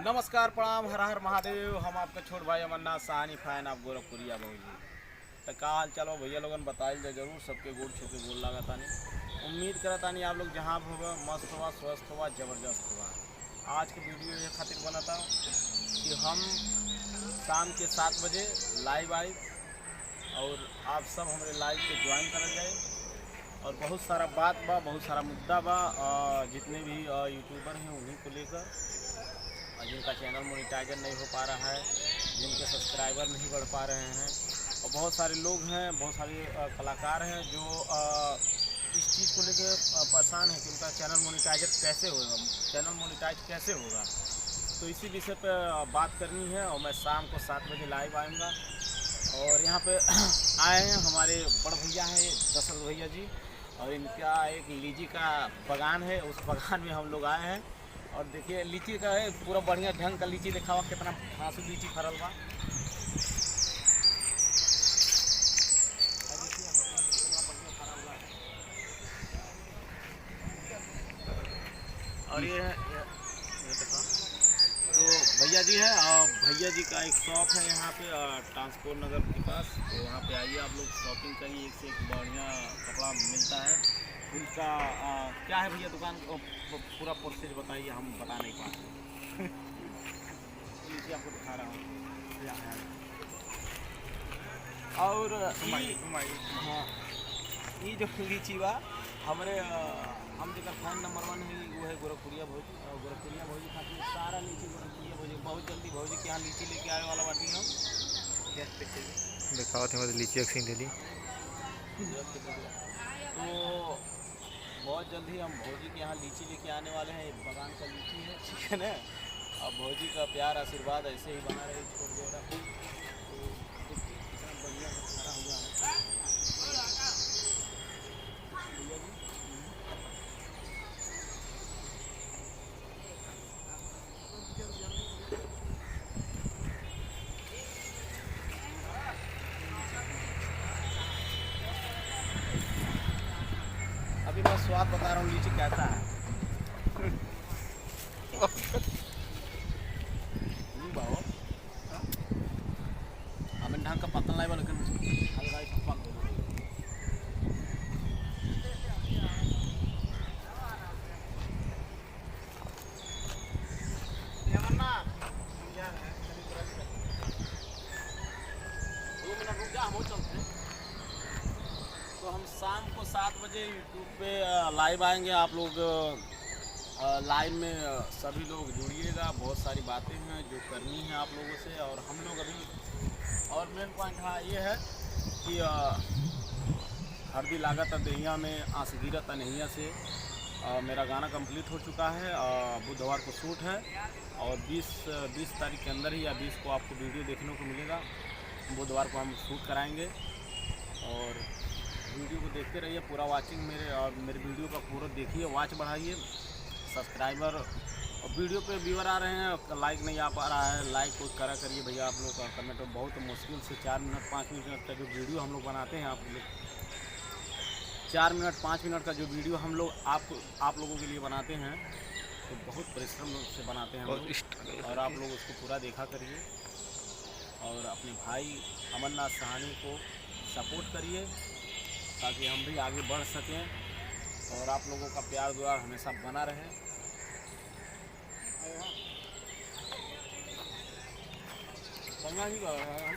नमस्कार, प्रणाम, हर हर महादेव। हम आपका छोट भाई अमरनाथ साहनी फैन आप गोरखपुरिया बहुजी। तो का हाल चलो भैया लोगन बताइल जाए जरूर। सबके गोड़ छू के गोल लगा तानी। उम्मीद करा तानी आप लोग जहाँ भी होगा मस्त हुआ, स्वस्थ हुआ, ज़बरदस्त हुआ। आज के वीडियो ये खातिर बनाता हूँ कि हम शाम के 7 बजे लाइव आए और आप सब हमारे लाइव को ज्वाइन कर जाए। और बहुत सारा बात बा, बहुत सारा मुद्दा बा। जितने भी यूट्यूबर हैं उन्हीं को लेकर, जिनका चैनल मोनेटाइजर नहीं हो पा रहा है, जिनके सब्सक्राइबर नहीं बढ़ पा रहे हैं, और बहुत सारे लोग हैं, बहुत सारे कलाकार हैं जो इस चीज़ को लेकर परेशान हैं कि उनका चैनल मोनेटाइजर कैसे होगा, चैनल मोनेटाइज कैसे होगा। तो इसी विषय पर बात करनी है और मैं शाम को 7 बजे लाइव आऊँगा। और यहाँ पे आए हैं हमारे बड़ भैया हैं दशरथ भैया जी, और इनका एक लीची का बागान है। उस बागान में हम लोग आए हैं और देखिए लीची का है, पूरा बढ़िया ढंग का लीची देखा हुआ, कितना फांसी लीची फरल बा। और ये तो भैया जी है, और भैया जी का एक शॉप है यहाँ पे ट्रांसपोर्ट नगर के पास। तो वहाँ पे आइए आप लोग, शॉपिंग करिए, एक से एक बढ़िया कपड़ा मिलता है। उनका क्या है भैया दुकान को पूरा प्रोसेस बताइए, हम बता नहीं पाते। लीची आपको दिखा रहा हूँ। और हाँ, ये जो लीची बा हमारे हम जगह फैन नंबर 1 है वो है गोरखपुरिया भौजी। और गोरखपुरिया भौजी खातिर सारा लीची गोरखपुरिया भौजी। बहुत जल्दी भौजी के यहाँ लीची लेके आने वाला बाटी हम। दिखाओ थे मतलब लीची एक सीन दे दी। तो बहुत जल्दी हम भौजी के यहाँ लीची लेके आने वाले हैं। बागान का लीची है, ठीक है ना। अब भौजी का प्यार आशीर्वाद ऐसे ही बना रहे, छोड़ दे रहा। तो देखिए कितना बढ़िया खड़ा हुआ है भैया जी। अभी मैं स्वाद बता रहा हूँ लीची कैसा है। बाबा हमें ढंग का पतन लाइव लेकिन हलवाई पक गई। तो हम शाम को 7 बजे यूट्यूब पे लाइव आएंगे। आप लोग लाइव में सभी लोग जुड़िएगा। बहुत सारी बातें हैं जो करनी है आप लोगों से। और हम लोग अभी और मेन पॉइंट हाँ ये है कि हरदी लागत दहिया में आंस गिरत नहिया से मेरा गाना कंप्लीट हो चुका है। बुधवार को शूट है और 20 तारीख के अंदर ही या 20 को आपको वीडियो देखने को मिलेगा। बुधवार को हम शूट कराएंगे और वीडियो को देखते रहिए पूरा वाचिंग मेरे। और मेरे वीडियो का पूरा देखिए, वॉच बढ़ाइए, सब्सक्राइबर और वीडियो पे व्यूअर आ रहे हैं, लाइक नहीं आ पा रहा है, लाइक को करिए भैया। आप लोग का कमेंट तो बहुत मुश्किल से 4 मिनट 5 मिनट का जो वीडियो हम लोग बनाते हैं, आप लोग 4 मिनट 5 मिनट का जो वीडियो हम लोग आप लोगों के लिए बनाते हैं, तो बहुत परिश्रम से बनाते हैं हम लोग। और आप लोग उसको पूरा देखा करिए और अपने भाई अमरनाथ साहनी को सपोर्ट करिए ताकि हम भी आगे बढ़ सकें और आप लोगों का प्यार दुआर हमेशा बना रहे। ही कर रहे हैं हम।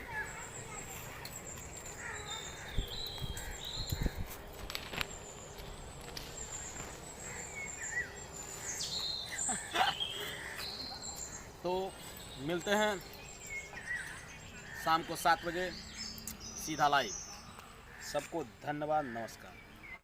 तो मिलते हैं शाम को 7 बजे सीधा लाइव। सबको धन्यवाद, नमस्कार।